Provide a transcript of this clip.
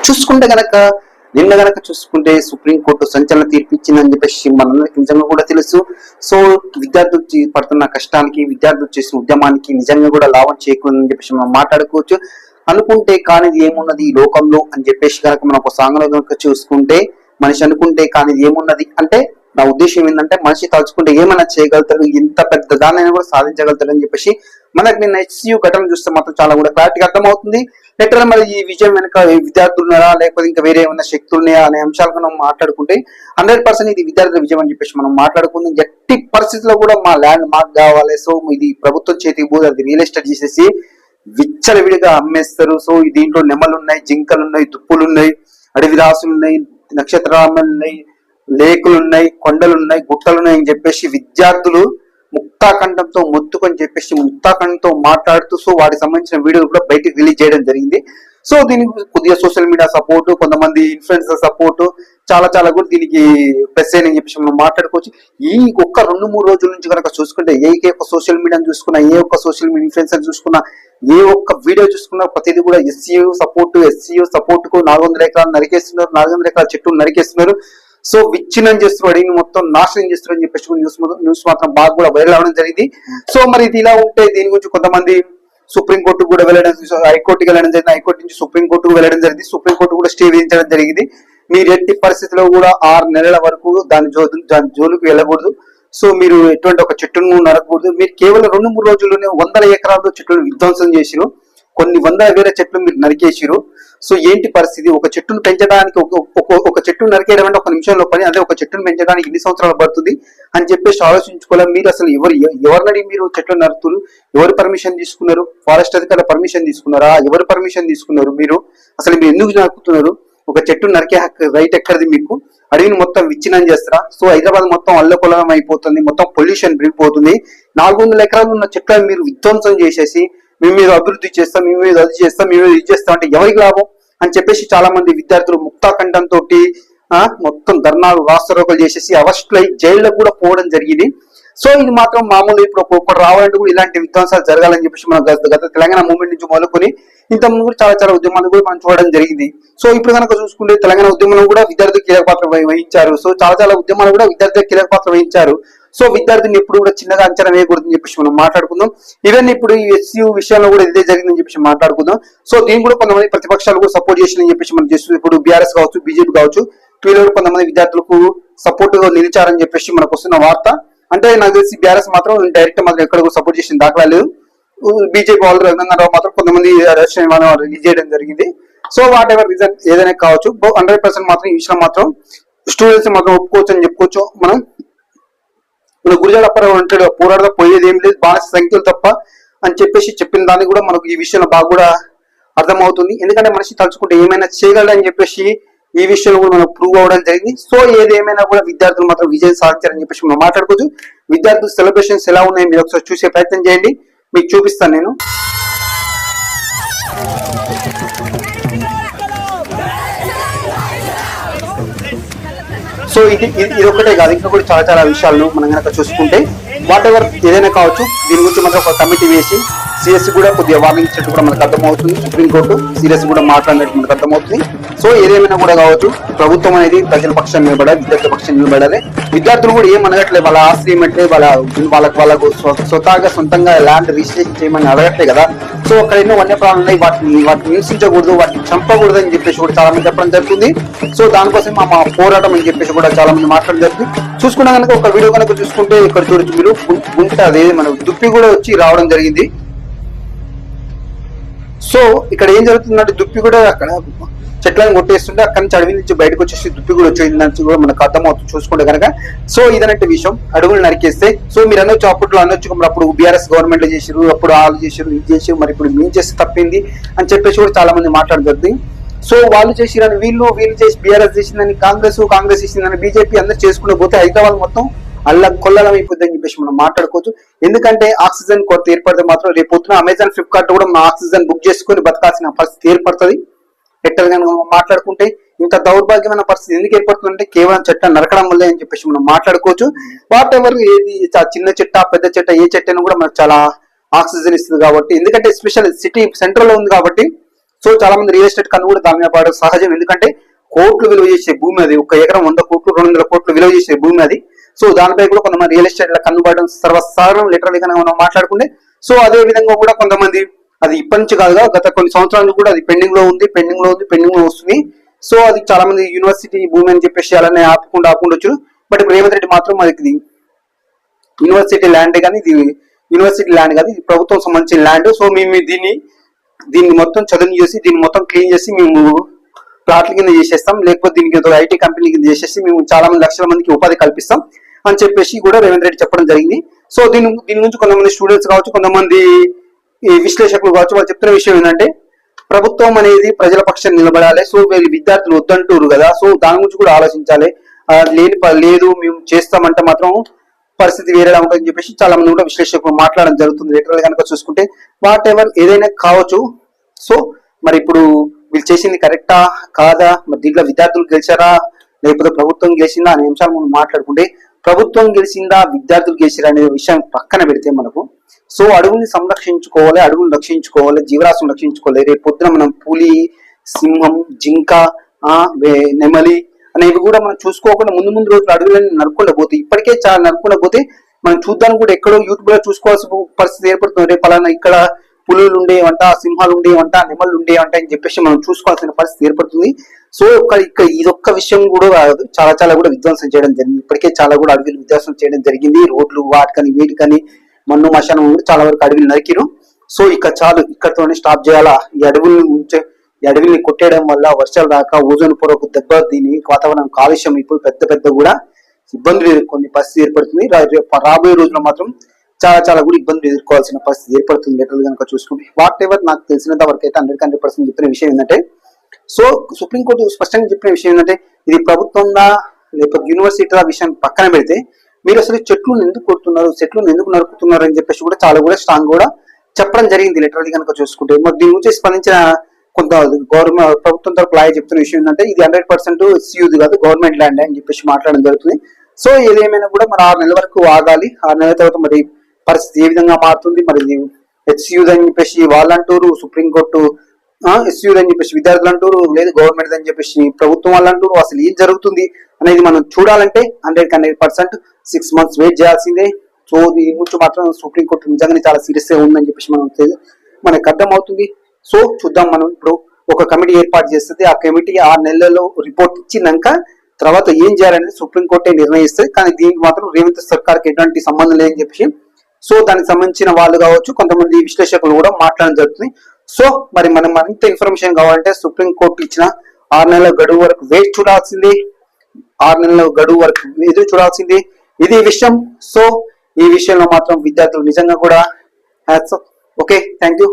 చూసుకుంటే గనక నిన్న గనక చూసుకుంటే సుప్రీంకోర్టు సంచలన తీర్పు ఇచ్చిందని చెప్పేసి మనందరికి నిజంగా కూడా తెలుసు. సో విద్యార్థులు పడుతున్న కష్టానికి, విద్యార్థులు చేసిన ఉద్యమానికి నిజంగా కూడా లాభం చేకూరని చెప్పేసి మనం మాట్లాడుకోవచ్చు. అనుకుంటే కానిది ఏమున్నది ఈ లోకంలో అని చెప్పేసి కనుక మనం ఒక సాంగ్లో కనుక చూసుకుంటే, మనిషి అనుకుంటే కానిది ఏమున్నది అంటే నా ఉద్దేశం ఏంటంటే మనిషి తలుచుకుంటే ఏమైనా చేయగలుగుతారు, ఎంత పెద్ద దానైనా కూడా సాధించగలుగుతారు అని చెప్పేసి మనకి నిన్న HCU ఘటన చూస్తే మాత్రం చాలా కూడా క్లారిటీగా అర్థమవుతుంది. ఎట్లా మరి ఈ విజయం వెనుక విద్యార్థులు ఉన్నారా లేకపోతే ఇంకా వేరే ఏమైనా శక్తులు ఉన్నాయా అనే అంశాలు మనం మాట్లాడుకుంటే 100% ఇది విద్యార్థుల విజయం అని చెప్పేసి మనం మాట్లాడుకుందాం. ఎట్టి పరిస్థితుల్లో కూడా మా ల్యాండ్ మాకు కావాలి, సో ఇది ప్రభుత్వం చేతికి పోదు, అది రియల్ ఎస్టేట్ చేసేసి విచ్చలవిడిగా అమ్మేస్తారు. సో దీంట్లో నెమలు ఉన్నాయి, జింకలు ఉన్నాయి, దుప్పులు ఉన్నాయి, అడవి రాసులు ఉన్నాయి, నక్షత్రాలు ఉన్నాయి, లేకులు ఉన్నాయి, కొండలు ఉన్నాయి, గుట్టలు ఉన్నాయి అని చెప్పేసి విద్యార్థులు ముక్తాఖండంతో మొత్తుకొని చెప్పేసి ముక్తాఖండంతో మాట్లాడుతూ సో వాటికి సంబంధించిన వీడియోలు కూడా బయటకు రిలీజ్ చేయడం జరిగింది. సో దీనికి కొద్దిగా సోషల్ మీడియా సపోర్టు, కొంతమంది ఇన్ఫ్లుయెన్సర్ సపోర్టు చాలా కూడా దీనికి ప్లస్ అని చెప్పేసి మనం మాట్లాడుకోవచ్చు. ఈ ఒక్క 2-3 రోజుల నుంచి కనుక చూసుకుంటే ఏ ఒక్క సోషల్ మీడియాను చూసుకున్నా, ఏ ఒక్క సోషల్ మీడియా ఇన్ఫ్లుయెన్సర్ చూసుకున్నా, ఏ ఒక్క వీడియో చూసుకున్నా ప్రతిదీ కూడా SCU సపోర్ట్ కు 400 ఎకరాలు నరికేస్తున్నారు, 400 ఎకరాల చెట్లు నరికేస్తున్నారు. సో విచ్ఛిన్నం చేస్తున్నారు, అడిగిన మొత్తం నాశనం చేస్తున్నారు అని చెప్పేసి న్యూస్ మాత్రం బాగా కూడా వైరల్ అవ్వడం జరిగింది. సో మరి ఇది ఇలా ఉంటే దీని గురించి కొంతమంది సుప్రీంకోర్టుకు కూడా వెళ్ళడం, హైకోర్టుకి వెళ్ళడం జరిగింది, హైకోర్టు నుంచి సుప్రీంకోర్టుకు వెళ్ళడం జరిగింది, సుప్రీంకోర్టు కూడా స్టే విధించడం జరిగింది. మీరు ఎట్టి పరిస్థితిలో కూడా 6 నెలల వరకు దాని జోలికి వెళ్ళకూడదు. సో మీరు ఎటువంటి ఒక చెట్టును నరకకూడదు. మీరు కేవలం 2-3 రోజుల్లోనే 100 ఎకరాల్లో చెట్లను విధ్వంసం చేసిరు, కొన్ని 100,000 చెట్లు మీరు నరికేసిరు. సో ఏంటి పరిస్థితి? ఒక చెట్టును పెంచడానికి ఒక చెట్టును నరికేయడం అంటే 1 నిమిషంలో పని, అదే ఒక చెట్టును పెంచడానికి ఎన్ని సంవత్సరాలు పడుతుంది అని చెప్పేసి ఆలోచించుకోవాలి. మీరు అసలు ఎవరినడి మీరు చెట్లు నరుకుతున్నారు? ఎవరు పర్మిషన్ తీసుకున్నారు? ఫారెస్ట్ అధికారుల పర్మిషన్ తీసుకున్నారా? ఎవరు పర్మిషన్ తీసుకున్నారు? మీరు అసలు మీరు ఎందుకు నరుకుతున్నారు? ఒక చెట్టును నరికే రైట్ ఎక్కడిది మీకు? అడవిని మొత్తం విచ్ఛిన్నం చేస్తారా? సో హైదరాబాద్ మొత్తం అల్లకొలం అయిపోతుంది, మొత్తం పొల్యూషన్ పెరిగిపోతుంది. 400 ఎకరాలు ఉన్న చెట్లను మీరు విధ్వంసం చేసేసి మీ మీద అభివృద్ధి చేస్తాం, మీ మీద అది చేస్తాం, మీ మీద ఇది చేస్తాం అంటే ఎవరికి లాభం అని చెప్పేసి చాలా మంది విద్యార్థులు ముక్తాఖండంతో మొత్తం ధర్నాలు, రాస్తారోకలు చేసేసి అరెస్టులు అయి జైళ్ళకు కూడా పోవడం జరిగింది. సో ఇది మాత్రం మామూలు. ఇప్పుడు ఒక్కొక్కరు రావాలంటే కూడా ఇలాంటి విధ్వంసాలు జరగాలని చెప్పేసి మనం గత తెలంగాణ మూవ్మెంట్ నుంచి మొదలుకొని ఇంతకుముందు కూడా చాలా ఉద్యమాలు కూడా మనం చూడడం జరిగింది. సో ఇప్పుడు కనుక చూసుకుంటే తెలంగాణ ఉద్యమంలో కూడా విద్యార్థులు కీలక పాత్ర వహించారు. సో చాలా ఉద్యమాలు కూడా విద్యార్థులు కీలక పాత్ర వహించారు. సో విద్యార్థిని ఎప్పుడు కూడా చిన్నగా అంచనా వేయకూడదని చెప్పేసి మనం మాట్లాడుకుందాం. ఈవెన్ ఇప్పుడు ఈ SCU విషయంలో కూడా ఇదే జరిగిందని చెప్పేసి మాట్లాడుకుందాం. సో దీన్ని కూడా కొంతమంది ప్రతిపక్షాలు కూడా సపోర్ట్ చేసిందని చెప్పేసి మనం చేస్తుంది. ఇప్పుడు BRS కావచ్చు, BJP కావచ్చు, వీళ్ళు కొంతమంది విద్యార్థులకు సపోర్ట్ గా నిలిచారని చెప్పేసి మనకు వస్తున్న వార్త. అంటే నాకు తెలిసి BRS మాత్రం డైరెక్ట్ మాత్రం ఎక్కడ కూడా సపోర్ట్ చేసిన దాఖలా లేదు. BJP వాళ్ళు తెలంగాణలో మాత్రం కొంతమంది రిలీజ్ చేయడం జరిగింది. సో వాట్ ఎవర్ రీజన్ ఏదైనా కావచ్చు, 100% మాత్రం ఈ విషయం మాత్రం స్టూడెంట్స్ మాత్రం ఒప్పుకోవచ్చు అని చెప్పుకోవచ్చు. మన గురిజాడ అప్పారావు అంటాడు, పోరాడదా పోయేది ఏం లేదు, బానిస సంఖ్యలు తప్ప అని చెప్పేసి చెప్పిన దాన్ని కూడా మనకు ఈ విషయంలో బాగా కూడా అర్థమవుతుంది. ఎందుకంటే మనిషి తలుచుకుంటే ఏమైనా చేయగలడని చెప్పేసి ఈ విషయంలో కూడా మనకు ప్రూవ్ అవ్వడం జరిగింది. సో ఏదేమైనా కూడా విద్యార్థులు మాత్రం విజయం సాధించారని చెప్పేసి మనం మాట్లాడుకోవచ్చు. విద్యార్థులు సెలబ్రేషన్స్ ఎలా ఉన్నాయి మీరు ఒకసారి చూసే ప్రయత్నం చేయండి, మీకు చూపిస్తాను నేను. సో ఇది ఒకటే కాదు, ఇంకా కూడా చాలా విషయాలను మనం కనుక చూసుకుంటే వాట్ ఎవర్ ఏదైనా కావచ్చు, దీని గురించి మనకు ఒక కమిటీ వేసి CS కూడా కొద్దిగా వార్నింగ్ ఇచ్చినట్టు కూడా మనకు అర్థమవుతుంది. సుప్రీంకోర్టు సీరియస్ కూడా మాట్లాడినట్టు మనకు అర్థమవుతుంది. సో ఏదేమైనా కూడా కావచ్చు, ప్రభుత్వం అనేది ప్రజల పక్షాన్ని నిలబడాలి, విద్యార్థుల పక్షాన్ని నిలబడాలి. విద్యార్థులు కూడా ఏం అనగట్లేదు, వాళ్ళ ఆస్తి ఏమంటే వాళ్ళకు సొంతంగా ల్యాండ్ రిజిస్ట్రేషన్ చేయమని అడగట్లే కదా. సో అక్కడ ఎన్నో వన్యప్రాణులు ఉన్నాయి, వాటిని హింసించకూడదు, వాటిని చంపకూడదు అని చెప్పేసి కూడా చాలా మంది చెప్పడం జరుగుతుంది. సో దానికోసం మా పోరాటం అని చెప్పేసి కూడా చాలా మంది మాట్లాడడం జరుగుతుంది. చూసుకున్నా కనుక ఒక వీడియో కనుక చూసుకుంటే ఇక్కడ చూడొచ్చు మీరు, గుంట అదే మన దుప్పి కూడా వచ్చి రావడం జరిగింది. సో ఇక్కడ ఏం జరుగుతుందంటే దుప్పి కూడా అక్కడ చెట్లను కొట్టేస్తుంటే అక్కడి నుంచి అడవి నుంచి బయటకు వచ్చేసి దుప్పి కూడా వచ్చేది కూడా మనకు అర్థమవుతుంది చూసుకుంటే కనుక. సో ఇదనంటే విషయం, అడుగులు నరికేస్తే. సో మీరు అనొచ్చు అప్పట్లో మరి అప్పుడు BRS గవర్నమెంట్ లో చేసారు, అప్పుడు వాళ్ళు చేసారు, ఇది చేసారు, మరి ఇప్పుడు మేము చేస్తే తప్పింది అని చెప్పేసి కూడా చాలా మంది మాట్లాడుతుంది. సో వాళ్ళు చేసిరని వీళ్ళు చేసి BRS చేసిందని కాంగ్రెస్ చేసిందని BJP అందరూ చేసుకునే పోతే హైదరాబాద్ మొత్తం కొల్లలం అయిపోద్దని చెప్పేసి మనం మాట్లాడుకోవచ్చు. ఎందుకంటే ఆక్సిజన్ కొరత ఏర్పడితే మాత్రం రేపు పొద్దున అమెజాన్, ఫ్లిప్కార్ట్ కూడా మన ఆక్సిజన్ బుక్ చేసుకుని బతకాల్సిన పరిస్థితి ఏర్పడుతుంది. ఎక్కడ మాట్లాడుకుంటే ఇంత దౌర్భాగ్యమైన పరిస్థితి ఎందుకు ఏర్పడుతుందంటే కేవలం చెట్టు నరకడం వల్లే అని చెప్పేసి మనం మాట్లాడుకోవచ్చు. వాట్ ఎవర్ ఏది చిన్న చెట్ట పెద్ద చెట్ట ఏ చెట్టు కూడా మనకు చాలా ఆక్సిజన్ ఇస్తుంది కాబట్టి, ఎందుకంటే ఎస్పెషల్ సిటీ సెంటర్ లో ఉంది కాబట్టి సో చాలా మంది రియల్ ఎస్టేట్ కన్ను కూడా దాని మీద పడడం సహజం. ఎందుకంటే కోట్లు విలువ చేసే భూమి అది, 1 ఎకరం 100 కోట్లు 200 కోట్లు విలువ చేసే భూమి అది. సో దానిపై కూడా కొంతమంది రియల్ ఎస్టేట్ కన్ను పడడం సర్వసాధారణం, లిటరల్ గా మనం మాట్లాడుకుంటే. సో అదే విధంగా కూడా కొంతమంది అది ఇప్పటి నుంచి కాదుగా గత కొన్ని సంవత్సరాలు కూడా అది పెండింగ్ లో వస్తుంది. సో అది చాలా మంది యూనివర్సిటీ భూమి అని చెప్పేసి అలానే ఆపకుండా వచ్చు. బట్ ఇప్పుడు రేవంత్ రెడ్డి మాత్రం అది యూనివర్సిటీ ల్యాండ్ కానీ ఇది యూనివర్సిటీ ల్యాండ్ కాదు, ఇది ప్రభుత్వం సంబంధించిన ల్యాండ్. సో మేము దీన్ని మొత్తం చదును చేసి దీన్ని మొత్తం క్లీన్ చేసి మేము ప్లాట్ల కింద చేసేస్తాం, లేకపోతే దీనికి ఐటీ కంపెనీ కింద చేసేసి మేము చాలా మంది లక్షల మందికి ఉపాధి కల్పిస్తాం అని చెప్పేసి కూడా రేవంత్ రెడ్డి చెప్పడం జరిగింది. సో దీని గురించి కొంతమంది స్టూడెంట్స్ కావచ్చు, కొంతమంది విశ్లేషకులు కావచ్చు, వాళ్ళు చెప్తున్న విషయం ఏంటంటే ప్రభుత్వం అనేది ప్రజల పక్షాన్ని నిలబడాలి. సో వీళ్ళు విద్యార్థులు వద్దంటారు కదా, సో దాని గురించి కూడా ఆలోచించాలి. లేదు మేము చేస్తామంటే మాత్రం పరిస్థితి వేరేలా ఉంటుందని చెప్పేసి చాలా మంది కూడా విశ్లేషకులు మాట్లాడడం జరుగుతుంది. లిటరల్ కనుక చూసుకుంటే వాట్ ఎవర్ ఏదైనా కావచ్చు. సో మరి ఇప్పుడు వీళ్ళు చేసింది కరెక్టా కాదా, మరి దీంట్లో విద్యార్థులు గెలిచారా లేకపోతే ప్రభుత్వం గెలిచిందా అనే అంశాలు మనం మాట్లాడుకుంటే, ప్రభుత్వం గెలిచిందా విద్యార్థులు గెలిచారా అనే విషయం పక్కన పెడితే మనకు సో అడవుల్ని సంరక్షించుకోవాలి, అడవులను రక్షించుకోవాలి, జీవరాశులను రక్షించుకోవాలి. రేపు పొద్దున మనం పులి, సింహం, జింక, నెమలి అనేవి కూడా మనం చూసుకోకుండా ముందు రోజులు అడవులను నరుక్కుండా పోతే, ఇప్పటికే చాలా నరుక్కుండా పోతే మనం చూద్దానికి కూడా ఎక్కడో యూట్యూబ్ లో చూసుకోవాల్సిన పరిస్థితి ఏర్పడుతుంది. రేపు పలానా ఇక్కడ పులులు ఉండేవంట, సింహాలు ఉండేవంట, నెమలు ఉండేవంట అని చెప్పేసి మనం చూసుకోవాల్సిన పరిస్థితి ఏర్పడుతుంది. సో ఇక్కడ ఇదొక్క విషయం కూడా కాదు, చాలా కూడా విధ్వంసం చేయడం జరిగింది. ఇప్పటికే చాలా కూడా అడవులు విధ్వంసం చేయడం జరిగింది. రోడ్లు వాటికని వీటికని మన్ను మశానం చాలా వరకు అడవిని నరికిరు. సో ఇక చాలు, ఇక్కడతోనే స్టాప్ చేయాలా. ఈ అడవిని కొట్టేయడం వల్ల వర్షాలు రాక ఓజోన్ పొరకు దెబ్బ తిని వాతావరణం కాలుష్యం అయిపోయి పెద్ద కూడా ఇబ్బందులు కొన్ని పరిస్థితి ఏర్పడుతుంది. రాబోయే రోజుల్లో మాత్రం చాలా కూడా ఇబ్బందులు ఎదుర్కోవాల్సిన పరిస్థితి ఏర్పడుతుంది. లిటరల్ కనుక చూసుకుంటే వాట్ ఎవర్ నాకు తెలిసినంత వరకు అయితే 100% చెప్పిన విషయం ఏంటంటే, సో సుప్రీంకోర్టు స్పష్టంగా చెప్పిన విషయం ఏంటంటే ఇది ప్రభుత్వంగా లేకపోతే యూనివర్సిటీల విషయం పక్కన పెడితే మీరు అసలు చెట్లను ఎందుకు కొడుతున్నారు, చెట్లను ఎందుకు నరుకుతున్నారు అని చెప్పేసి కూడా చాలా కూడా స్ట్రాంగ్ కూడా చెప్పడం జరిగింది. లిటరల్ కనుక చూసుకుంటే మరి దీని గురించి స్పందించిన కొంత గవర్నమెంట్ ప్రభుత్వం తరపు లాయర్ చెప్తున్న విషయం ఏంటంటే ఇది 100% ఎస్యూది కాదు, గవర్నమెంట్ ల్యాండ్ అని చెప్పేసి మాట్లాడడం జరుగుతుంది. సో ఏదేమైనా కూడా మరి 6 నెలల వరకు ఆగాలి. 6 నెలల తర్వాత మరి పరిస్థితి ఏ విధంగా మారుతుంది, మరి హెచ్యూది అని చెప్పేసి వాళ్ళు అంటారు, సుప్రీంకోర్టు ఎస్యూది అని చెప్పేసి విద్యార్థులు అంటారు, లేదు గవర్నమెంట్ అని చెప్పేసి ప్రభుత్వం వాళ్ళు అంటారు. అసలు ఏం జరుగుతుంది అనేది మనం చూడాలంటే 100% 6 months వెయిట్ చేయాల్సిందే. సో దీని గురించి మాత్రం సుప్రీంకోర్టు నిజంగానే చాలా సీరియస్ గా ఉందని చెప్పేసి మనకు అర్థం అవుతుంది. సో చూద్దాం, మనం ఇప్పుడు ఒక కమిటీ ఏర్పాటు చేస్తుంది. ఆ కమిటీ 6 నెలల్లో రిపోర్ట్ ఇచ్చినాక తర్వాత ఏం చేయాలనేది సుప్రీంకోర్టే నిర్ణయిస్తుంది. కానీ దీనికి మాత్రం రేవంత్ సర్కార్కి ఎటువంటి సంబంధం లేదని చెప్పేసి సో దానికి సంబంధించిన వాళ్ళు కావచ్చు, కొంతమంది విశ్లేషకులు కూడా మాట్లాడడం జరుగుతుంది. సో మరి మనం మరింత ఇన్ఫర్మేషన్ కావాలంటే సుప్రీంకోర్టు ఇచ్చిన 6 నెలల గడువు వరకు వేచి చూడాల్సింది, 6 నెలల గడువు వరకు ఎదురు చూడాల్సింది ఇది విషయం. సో ఈ విషయంలో మాత్రం విద్యార్థులు నిజంగా కూడా hats off. Okay, thank you.